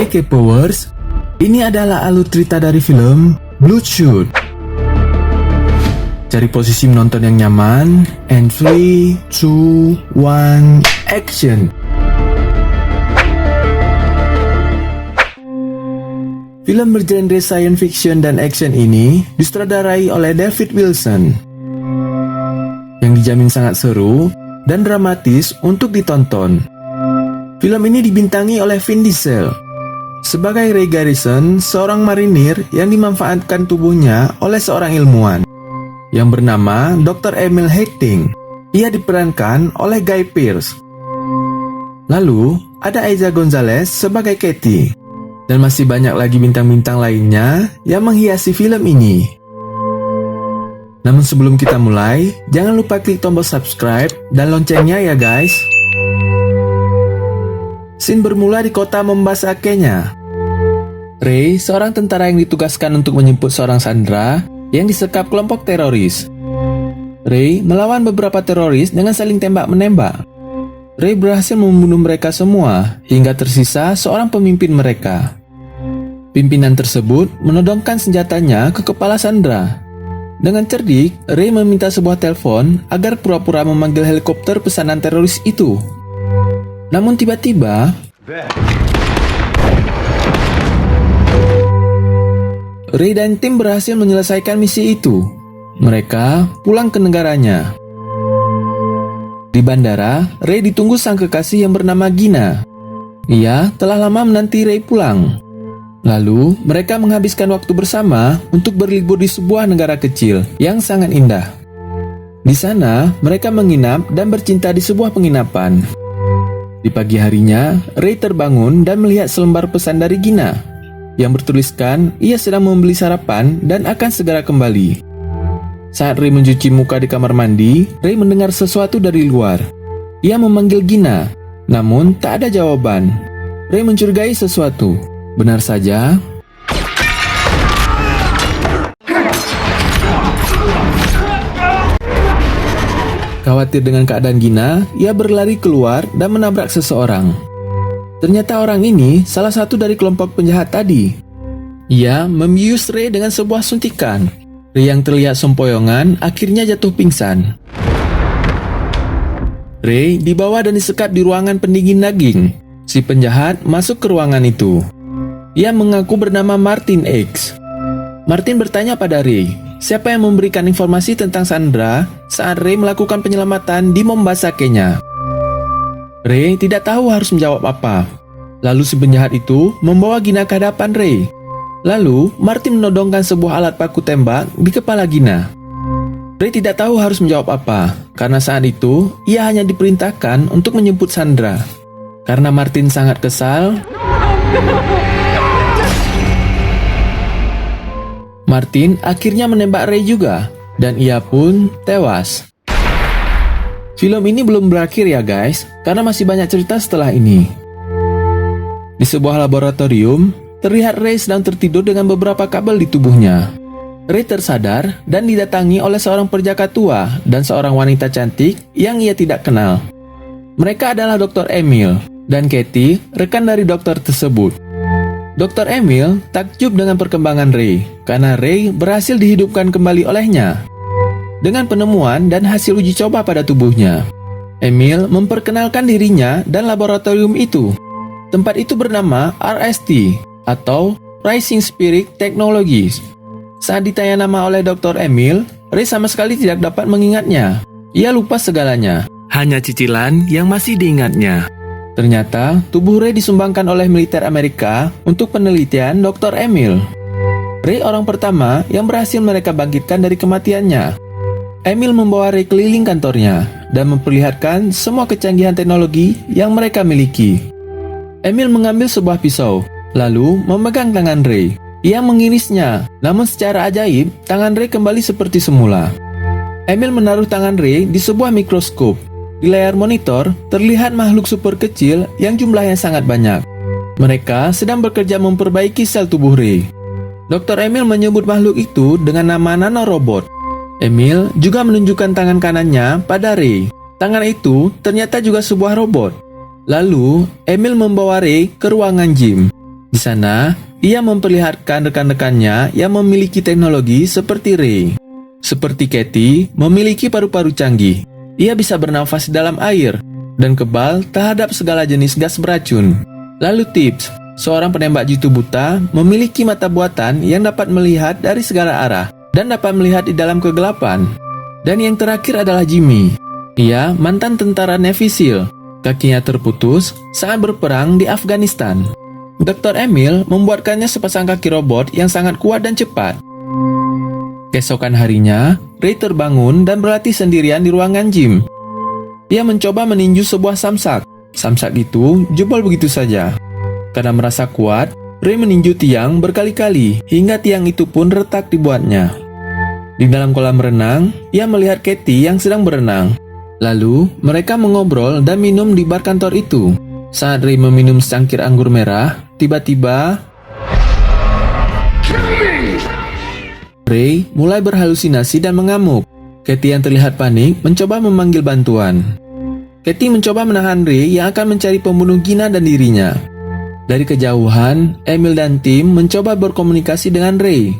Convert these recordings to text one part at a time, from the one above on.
Hai K-Powers, ini adalah alur cerita dari film Bloodshot. Cari posisi menonton yang nyaman, and 3, 2, 1, action! Film bergenre science fiction dan action ini disutradarai oleh David Wilson, yang dijamin sangat seru dan dramatis untuk ditonton. Film ini dibintangi oleh Vin Diesel sebagai Ray Garrison, seorang marinir yang dimanfaatkan tubuhnya oleh seorang ilmuwan yang bernama Dr. Emil Hecting. Ia diperankan oleh Guy Pearce. Lalu ada Eiza Gonzalez sebagai Katie, dan masih banyak lagi bintang-bintang lainnya yang menghiasi film ini. Namun sebelum kita mulai, jangan lupa klik tombol subscribe dan loncengnya ya guys. Scene bermula di kota Mombasakenya. Ray, seorang tentara yang ditugaskan untuk menjemput seorang sandera yang disekap kelompok teroris. Ray melawan beberapa teroris dengan saling tembak-menembak. Ray berhasil membunuh mereka semua hingga tersisa seorang pemimpin mereka. Pimpinan tersebut menodongkan senjatanya ke kepala sandera. Dengan cerdik, Ray meminta sebuah telepon agar pura-pura memanggil helikopter pesanan teroris itu. Namun tiba-tiba, Ray dan tim berhasil menyelesaikan misi itu. Mereka pulang ke negaranya. Di bandara, Ray ditunggu sang kekasih yang bernama Gina. Ia telah lama menanti Ray pulang. Lalu, mereka menghabiskan waktu bersama untuk berlibur di sebuah negara kecil yang sangat indah. Di sana, mereka menginap dan bercinta di sebuah penginapan. Di pagi harinya, Ray terbangun dan melihat selembar pesan dari Gina yang bertuliskan ia sedang membeli sarapan dan akan segera kembali. Saat Ray mencuci muka di kamar mandi, Ray mendengar sesuatu dari luar. Ia memanggil Gina, namun tak ada jawaban. Ray mencurigai sesuatu. Benar saja, khawatir dengan keadaan Gina, ia berlari keluar dan menabrak seseorang. Ternyata orang ini salah satu dari kelompok penjahat tadi. Ia membius Ray dengan sebuah suntikan. Ray yang terlihat sempoyongan akhirnya jatuh pingsan. Ray dibawa dan disekap di ruangan pendingin daging. Si penjahat masuk ke ruangan itu. Ia mengaku bernama Martin X. Martin bertanya pada Ray, siapa yang memberikan informasi tentang Sandra saat Ray melakukan penyelamatan di Mombasakenya. Ray tidak tahu harus menjawab apa. Lalu si penjahat itu membawa Gina ke hadapan Ray. Lalu Martin menodongkan sebuah alat paku tembak di kepala Gina. Ray tidak tahu harus menjawab apa, karena saat itu ia hanya diperintahkan untuk menjemput Sandra. Karena Martin sangat kesal, Martin akhirnya menembak Ray juga, dan ia pun tewas. Film ini belum berakhir ya guys, karena masih banyak cerita setelah ini. Di sebuah laboratorium, terlihat Ray sedang tertidur dengan beberapa kabel di tubuhnya. Ray tersadar dan didatangi oleh seorang perjaka tua dan seorang wanita cantik yang ia tidak kenal. Mereka adalah Dr. Emil dan Katie, rekan dari dokter tersebut. Dr. Emil takjub dengan perkembangan Ray, karena Ray berhasil dihidupkan kembali olehnya dengan penemuan dan hasil uji coba pada tubuhnya. Emil memperkenalkan dirinya dan laboratorium itu. Tempat itu bernama RST, atau Rising Spirit Technologies. Saat ditanya nama oleh Dr. Emil, Ray sama sekali tidak dapat mengingatnya. Ia lupa segalanya, hanya cicilan yang masih diingatnya. Ternyata, tubuh Ray disumbangkan oleh militer Amerika untuk penelitian Dr. Emil. Ray orang pertama yang berhasil mereka bangkitkan dari kematiannya. Emil membawa Ray keliling kantornya dan memperlihatkan semua kecanggihan teknologi yang mereka miliki. Emil mengambil sebuah pisau, lalu memegang tangan Ray. Ia mengirisnya, namun secara ajaib, tangan Ray kembali seperti semula. Emil menaruh tangan Ray di sebuah mikroskop. Di layar monitor, terlihat makhluk super kecil yang jumlahnya sangat banyak. Mereka sedang bekerja memperbaiki sel tubuh Ray. Dr. Emil menyebut makhluk itu dengan nama nanorobot. Emil juga menunjukkan tangan kanannya pada Ray. Tangan itu ternyata juga sebuah robot. Lalu, Emil membawa Ray ke ruangan gym. Di sana, ia memperlihatkan rekan-rekannya yang memiliki teknologi seperti Ray. Seperti Katie, memiliki paru-paru canggih. Ia bisa bernafas di dalam air dan kebal terhadap segala jenis gas beracun. Lalu Tips, seorang penembak jitu buta, memiliki mata buatan yang dapat melihat dari segala arah dan dapat melihat di dalam kegelapan. Dan yang terakhir adalah Jimmy. Ia mantan tentara Navy SEAL. Kakinya terputus saat berperang di Afghanistan. Dr. Emil membuatkannya sepasang kaki robot yang sangat kuat dan cepat. Keesokan harinya, Ray terbangun dan berlatih sendirian di ruangan gym. Ia mencoba meninju sebuah samsak. Samsak itu jebol begitu saja. Karena merasa kuat, Ray meninju tiang berkali-kali hingga tiang itu pun retak dibuatnya. Di dalam kolam renang, ia melihat Katie yang sedang berenang. Lalu, mereka mengobrol dan minum di bar kantor itu. Saat Ray meminum secangkir anggur merah, tiba-tiba Ray mulai berhalusinasi dan mengamuk. Katie yang terlihat panik mencoba memanggil bantuan. Katie mencoba menahan Ray yang akan mencari pembunuh Gina dan dirinya. Dari kejauhan, Emil dan tim mencoba berkomunikasi dengan Ray.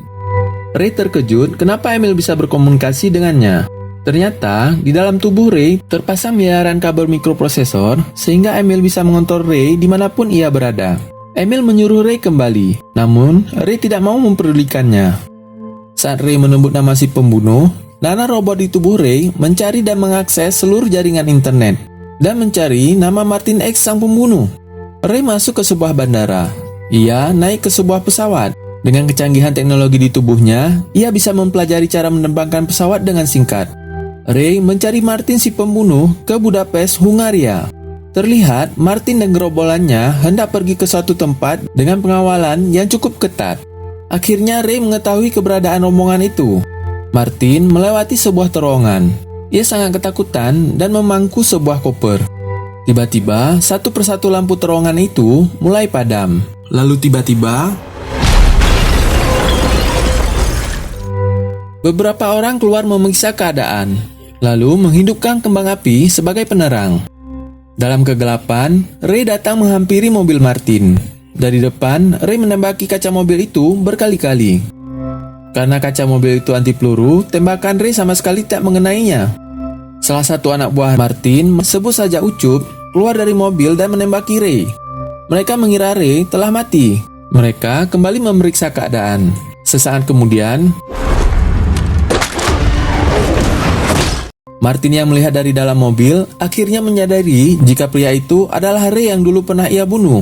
Ray terkejut kenapa Emil bisa berkomunikasi dengannya. Ternyata, di dalam tubuh Ray terpasang miliaran kabel mikroprosesor sehingga Emil bisa mengontrol Ray dimanapun ia berada. Emil menyuruh Ray kembali, namun Ray tidak mau mempedulikannya. Saat Ray menyebut nama si pembunuh, nano robot di tubuh Ray mencari dan mengakses seluruh jaringan internet dan mencari nama Martin X sang pembunuh. Ray masuk ke sebuah bandara. Ia naik ke sebuah pesawat. Dengan kecanggihan teknologi di tubuhnya, ia bisa mempelajari cara menerbangkan pesawat dengan singkat. Ray mencari Martin si pembunuh ke Budapest, Hungaria. Terlihat Martin dan gerombolannya hendak pergi ke suatu tempat dengan pengawalan yang cukup ketat. Akhirnya Ray mengetahui keberadaan rombongan itu. Martin melewati sebuah terowongan. Ia sangat ketakutan dan memangku sebuah koper. Tiba-tiba, satu persatu lampu terowongan itu mulai padam. Lalu tiba-tiba, beberapa orang keluar memeriksa keadaan, lalu menghidupkan kembang api sebagai penerang. Dalam kegelapan, Ray datang menghampiri mobil Martin. Dari depan, Ray menembaki kaca mobil itu berkali-kali. Karena kaca mobil itu anti peluru, tembakan Ray sama sekali tak mengenainya. Salah satu anak buah Martin, sebut saja Ucup, keluar dari mobil dan menembaki Ray. Mereka mengira Ray telah mati. Mereka kembali memeriksa keadaan. Sesaat kemudian, Martin yang melihat dari dalam mobil akhirnya menyadari jika pria itu adalah Ray yang dulu pernah ia bunuh.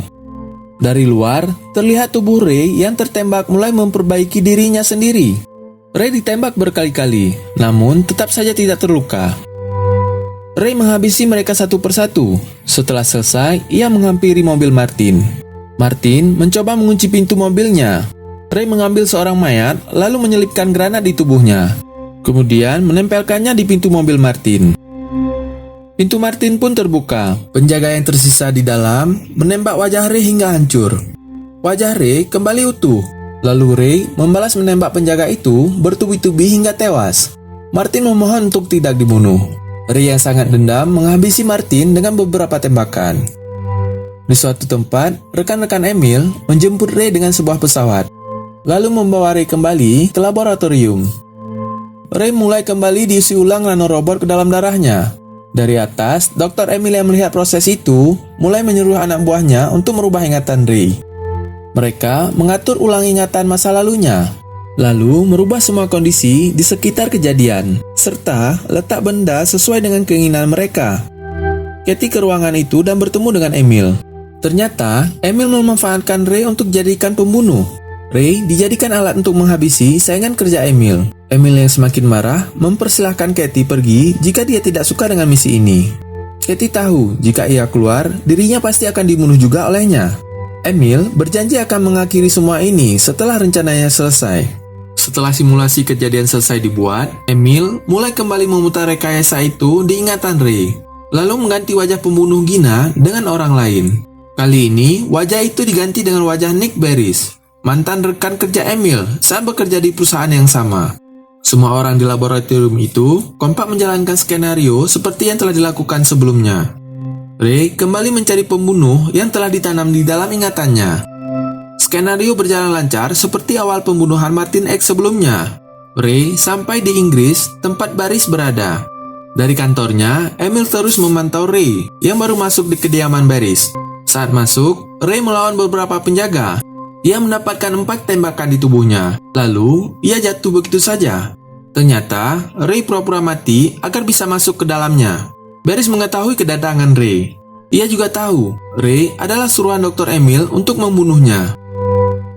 Dari luar, terlihat tubuh Ray yang tertembak mulai memperbaiki dirinya sendiri. Ray ditembak berkali-kali, namun tetap saja tidak terluka. Ray menghabisi mereka satu persatu. Setelah selesai, ia menghampiri mobil Martin. Martin mencoba mengunci pintu mobilnya. Ray mengambil seorang mayat, lalu menyelipkan granat di tubuhnya. Kemudian menempelkannya di pintu mobil Martin. Pintu Martin pun terbuka. Penjaga yang tersisa di dalam menembak wajah Ray hingga hancur. Wajah Ray kembali utuh. Lalu Ray membalas menembak penjaga itu bertubi-tubi hingga tewas. Martin memohon untuk tidak dibunuh. Ray yang sangat dendam menghabisi Martin dengan beberapa tembakan. Di suatu tempat, rekan-rekan Emil menjemput Ray dengan sebuah pesawat, lalu membawa Ray kembali ke laboratorium. Ray mulai kembali diisi ulang nanorobot ke dalam darahnya. Dari atas, Dr. Emil yang melihat proses itu mulai menyuruh anak buahnya untuk merubah ingatan Ray. Mereka mengatur ulang ingatan masa lalunya, lalu merubah semua kondisi di sekitar kejadian, serta letak benda sesuai dengan keinginan mereka. Katie ke ruangan itu dan bertemu dengan Emil. Ternyata, Emil memanfaatkan Ray untuk dijadikan pembunuh. Ray dijadikan alat untuk menghabisi saingan kerja Emil. Emil yang semakin marah mempersilahkan Katie pergi jika dia tidak suka dengan misi ini. Katie tahu jika ia keluar, dirinya pasti akan dibunuh juga olehnya. Emil berjanji akan mengakhiri semua ini setelah rencananya selesai. Setelah simulasi kejadian selesai dibuat, Emil mulai kembali memutar rekayasa itu di ingatan Ray, lalu mengganti wajah pembunuh Gina dengan orang lain. Kali ini, wajah itu diganti dengan wajah Nick Barris, mantan rekan kerja Emil saat bekerja di perusahaan yang sama. Semua orang di laboratorium itu kompak menjalankan skenario seperti yang telah dilakukan sebelumnya. Ray kembali mencari pembunuh yang telah ditanam di dalam ingatannya. Skenario berjalan lancar seperti awal pembunuhan Martin X sebelumnya. Ray sampai di Inggris, tempat Baris berada. Dari kantornya, Emil terus memantau Ray yang baru masuk di kediaman Baris. Saat masuk, Ray melawan beberapa penjaga. Ia mendapatkan 4 tembakan di tubuhnya. Lalu, ia jatuh begitu saja. Ternyata, Ray pura-pura mati agar bisa masuk ke dalamnya. Baris mengetahui kedatangan Ray. Ia juga tahu, Ray adalah suruhan Dr. Emil untuk membunuhnya.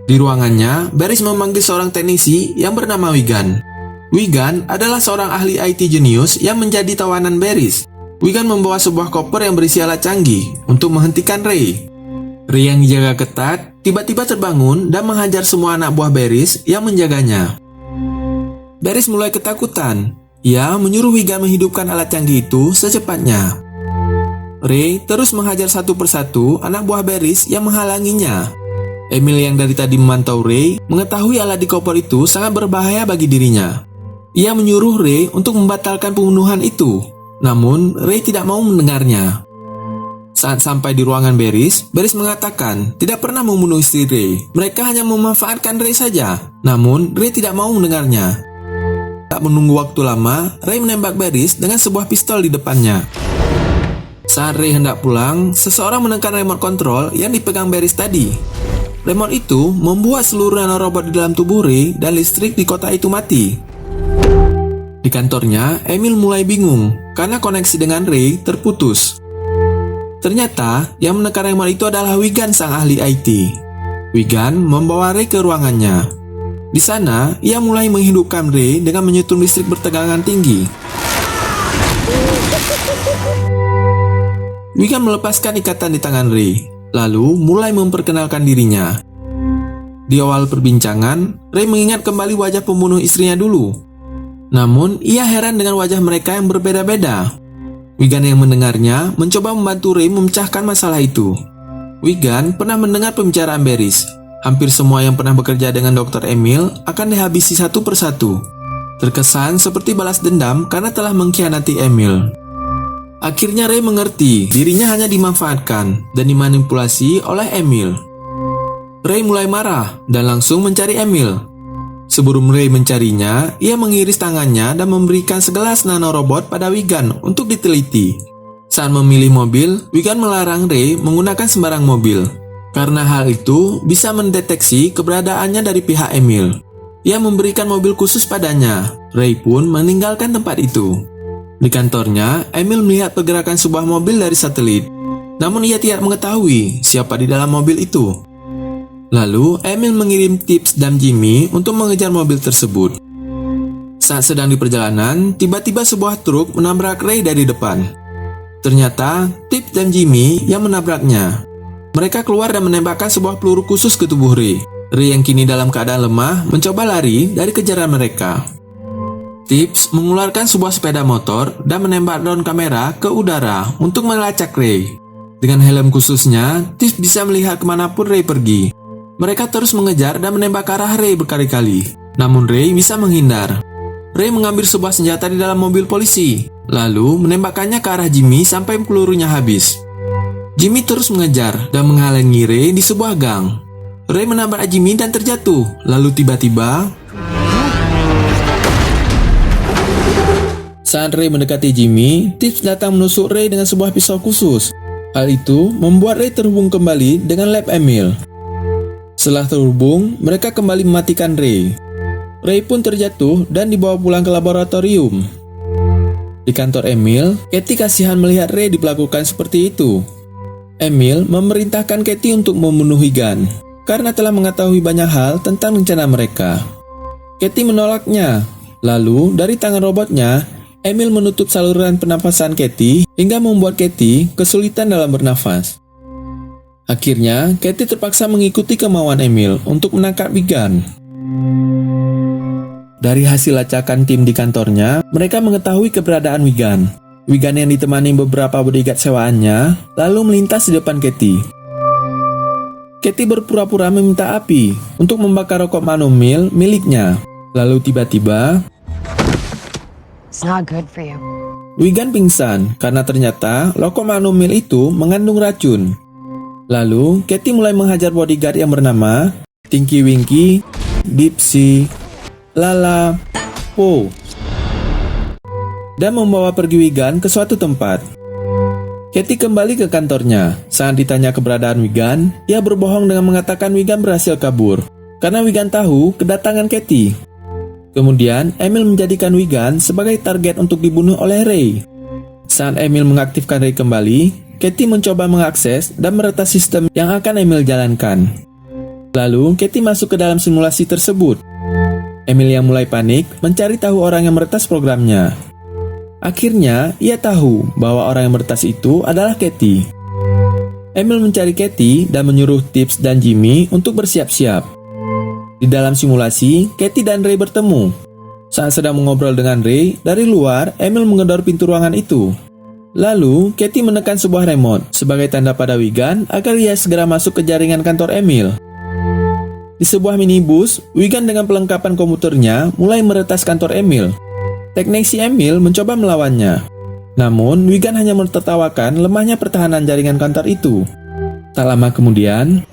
Di ruangannya, Baris memanggil seorang teknisi yang bernama Wigan. Wigan adalah seorang ahli IT jenius yang menjadi tawanan Baris. Wigan membawa sebuah koper yang berisi alat canggih untuk menghentikan Ray. Ray yang dijaga ketat, tiba-tiba terbangun dan menghajar semua anak buah Baris yang menjaganya. Baris mulai ketakutan. Ia menyuruh Wigan menghidupkan alat canggih itu secepatnya. Ray terus menghajar satu persatu anak buah Baris yang menghalanginya. Emil yang dari tadi memantau Ray mengetahui alat di koper itu sangat berbahaya bagi dirinya. Ia menyuruh Ray untuk membatalkan pembunuhan itu, namun Ray tidak mau mendengarnya. Saat sampai di ruangan Baris mengatakan tidak pernah membunuh istri Ray. Mereka hanya memanfaatkan Ray saja, namun Ray tidak mau mendengarnya. Tak menunggu waktu lama, Ray menembak Baris dengan sebuah pistol di depannya. Saat Ray hendak pulang, seseorang menekan remote control yang dipegang Baris tadi. Remote itu membuat seluruh nanorobot di dalam tubuh Ray dan listrik di kota itu mati. Di kantornya, Emil mulai bingung karena koneksi dengan Ray terputus. Ternyata, yang menekan remote itu adalah Wigan, sang ahli IT. Wigan membawa Ray ke ruangannya. Di sana, ia mulai menghidupkan Ray dengan menyetrum listrik bertegangan tinggi. Wigan melepaskan ikatan di tangan Ray, lalu mulai memperkenalkan dirinya. Di awal perbincangan, Ray mengingat kembali wajah pembunuh istrinya dulu. Namun, ia heran dengan wajah mereka yang berbeda-beda. Wigan yang mendengarnya mencoba membantu Ray memecahkan masalah itu. Wigan pernah mendengar pembicaraan Baris. Hampir semua yang pernah bekerja dengan Dr. Emil akan dihabisi satu persatu. Terkesan seperti balas dendam karena telah mengkhianati Emil. Akhirnya Ray mengerti dirinya hanya dimanfaatkan dan dimanipulasi oleh Emil. Ray mulai marah dan langsung mencari Emil. Sebelum Ray mencarinya, ia mengiris tangannya dan memberikan segelas nanorobot pada Wigan untuk diteliti. Saat memilih mobil, Wigan melarang Ray menggunakan sembarang mobil. Karena hal itu bisa mendeteksi keberadaannya dari pihak Emil. Ia memberikan mobil khusus padanya. Ray pun meninggalkan tempat itu. Di kantornya, Emil melihat pergerakan sebuah mobil dari satelit. Namun ia tidak mengetahui siapa di dalam mobil itu. Lalu, Emil mengirim Tips dan Jimmy untuk mengejar mobil tersebut. Saat sedang di perjalanan, tiba-tiba sebuah truk menabrak Ray dari depan. Ternyata, Tips dan Jimmy yang menabraknya. Mereka keluar dan menembakkan sebuah peluru khusus ke tubuh Ray. Ray yang kini dalam keadaan lemah mencoba lari dari kejaran mereka. Tips mengeluarkan sebuah sepeda motor dan menembak drone kamera ke udara untuk melacak Ray. Dengan helm khususnya, Tips bisa melihat kemanapun Ray pergi. Mereka terus mengejar dan menembak ke arah Ray berkali-kali. Namun Ray bisa menghindar. Ray mengambil sebuah senjata di dalam mobil polisi, lalu menembakkannya ke arah Jimmy sampai pelurunya habis. Jimmy terus mengejar dan menghalangi Ray di sebuah gang. Ray menabrak Jimmy dan terjatuh, lalu tiba-tiba saat Ray mendekati Jimmy, Tips datang menusuk Ray dengan sebuah pisau khusus. Hal itu membuat Ray terhubung kembali dengan lab Emil. Setelah terhubung, mereka kembali mematikan Ray. Ray pun terjatuh dan dibawa pulang ke laboratorium. Di kantor Emil, Katie kasihan melihat Ray diperlakukan seperti itu. Emil memerintahkan Katie untuk membunuh Wigan karena telah mengetahui banyak hal tentang rencana mereka. Katie menolaknya. Lalu, dari tangan robotnya, Emil menutup saluran pernapasan Katie hingga membuat Katie kesulitan dalam bernafas. Akhirnya, Katie terpaksa mengikuti kemauan Emil untuk menangkap Wigan. Dari hasil lacakan tim di kantornya, mereka mengetahui keberadaan Wigan. Wigan yang ditemani beberapa bodyguard sewaannya, lalu melintas di depan Katie. Katie berpura-pura meminta api untuk membakar rokok Manomil miliknya. Lalu tiba-tiba It's not good for you. Wigan pingsan karena ternyata rokok Manomil itu mengandung racun. Lalu, Katie mulai menghajar bodyguard yang bernama Tinky Winky, Dipsy, Lala, Po, dan membawa pergi Wigan ke suatu tempat. Katie kembali ke kantornya. Saat ditanya keberadaan Wigan, ia berbohong dengan mengatakan Wigan berhasil kabur, karena Wigan tahu kedatangan Katie. Kemudian, Emil menjadikan Wigan sebagai target untuk dibunuh oleh Ray. Saat Emil mengaktifkan Ray kembali, Katie mencoba mengakses dan meretas sistem yang akan Emil jalankan. Lalu, Katie masuk ke dalam simulasi tersebut. Emil yang mulai panik mencari tahu orang yang meretas programnya. Akhirnya, ia tahu bahwa orang yang meretas itu adalah Katie. Emil mencari Katie dan menyuruh Tips dan Jimmy untuk bersiap-siap. Di dalam simulasi, Katie dan Ray bertemu. Saat sedang mengobrol dengan Ray, dari luar, Emil menggedor pintu ruangan itu. Lalu, Katie menekan sebuah remote sebagai tanda pada Wigan agar ia segera masuk ke jaringan kantor Emil. Di sebuah minibus, Wigan dengan perlengkapan komputernya mulai meretas kantor Emil. Teknisi Emil mencoba melawannya. Namun, Wigan hanya menertawakan lemahnya pertahanan jaringan kantor itu. Tak lama kemudian,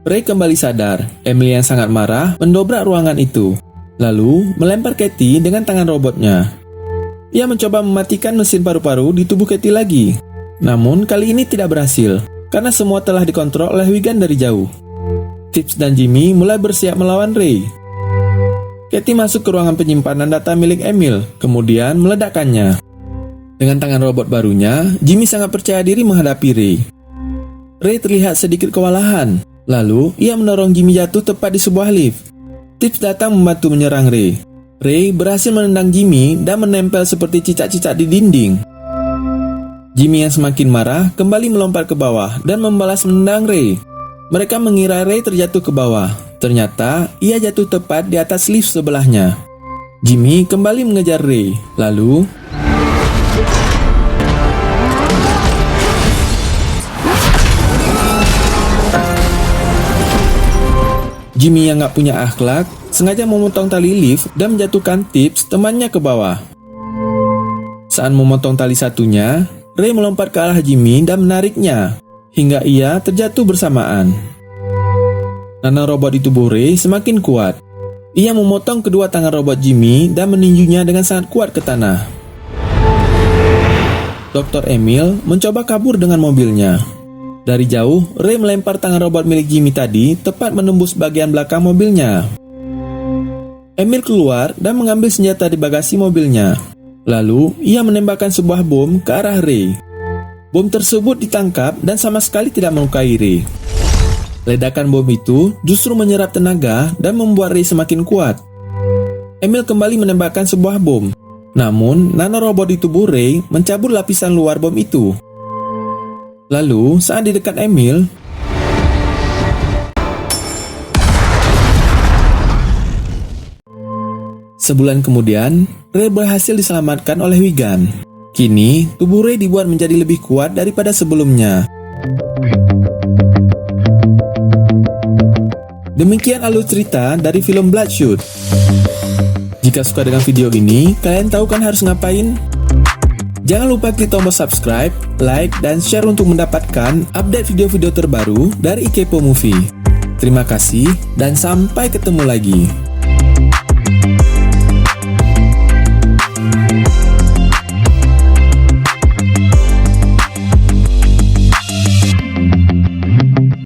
Ray kembali sadar. Emil yang sangat marah mendobrak ruangan itu, lalu melempar Katie dengan tangan robotnya. Ia mencoba mematikan mesin paru-paru di tubuh Katie lagi. Namun kali ini tidak berhasil, karena semua telah dikontrol oleh Wigan dari jauh. Tips dan Jimmy mulai bersiap melawan Ray. Katie masuk ke ruangan penyimpanan data milik Emil, kemudian meledakkannya. Dengan tangan robot barunya, Jimmy sangat percaya diri menghadapi Ray. Ray terlihat sedikit kewalahan. Lalu, ia mendorong Jimmy jatuh tepat di sebuah lift. Tips datang membantu menyerang Ray. Ray berhasil menendang Jimmy dan menempel seperti cicak-cicak di dinding. Jimmy yang semakin marah kembali melompat ke bawah dan membalas menendang Ray. Mereka mengira Ray terjatuh ke bawah. Ternyata, ia jatuh tepat di atas lift sebelahnya. Jimmy kembali mengejar Ray. Lalu, Jimmy yang gak punya akhlak sengaja memotong tali lift dan menjatuhkan Tips temannya ke bawah. Saat memotong tali satunya, Ray melompat ke arah Jimmy dan menariknya hingga ia terjatuh bersamaan. Nanorobot di tubuh Ray semakin kuat. Ia memotong kedua tangan robot Jimmy dan meninjunya dengan sangat kuat ke tanah. Dr. Emil mencoba kabur dengan mobilnya. Dari jauh, Ray melempar tangan robot milik Jimmy tadi tepat menembus bagian belakang mobilnya. Emil keluar dan mengambil senjata di bagasi mobilnya. Lalu, ia menembakkan sebuah bom ke arah Ray. Bom tersebut ditangkap dan sama sekali tidak melukai Ray. Ledakan bom itu justru menyerap tenaga dan membuat Ray semakin kuat. Emil kembali menembakkan sebuah bom. Namun, nanorobot di tubuh Ray mencabut lapisan luar bom itu. Lalu, saat di dekat Emil, sebulan kemudian, Ray berhasil diselamatkan oleh Wigan. Kini, tubuh Ray dibuat menjadi lebih kuat daripada sebelumnya. Demikian alur cerita dari film Bloodshot. Jika suka dengan video ini, kalian tahu kan harus ngapain? Jangan lupa klik tombol subscribe, like, dan share untuk mendapatkan update video-video terbaru dari Ikepo Movie. Terima kasih dan sampai ketemu lagi.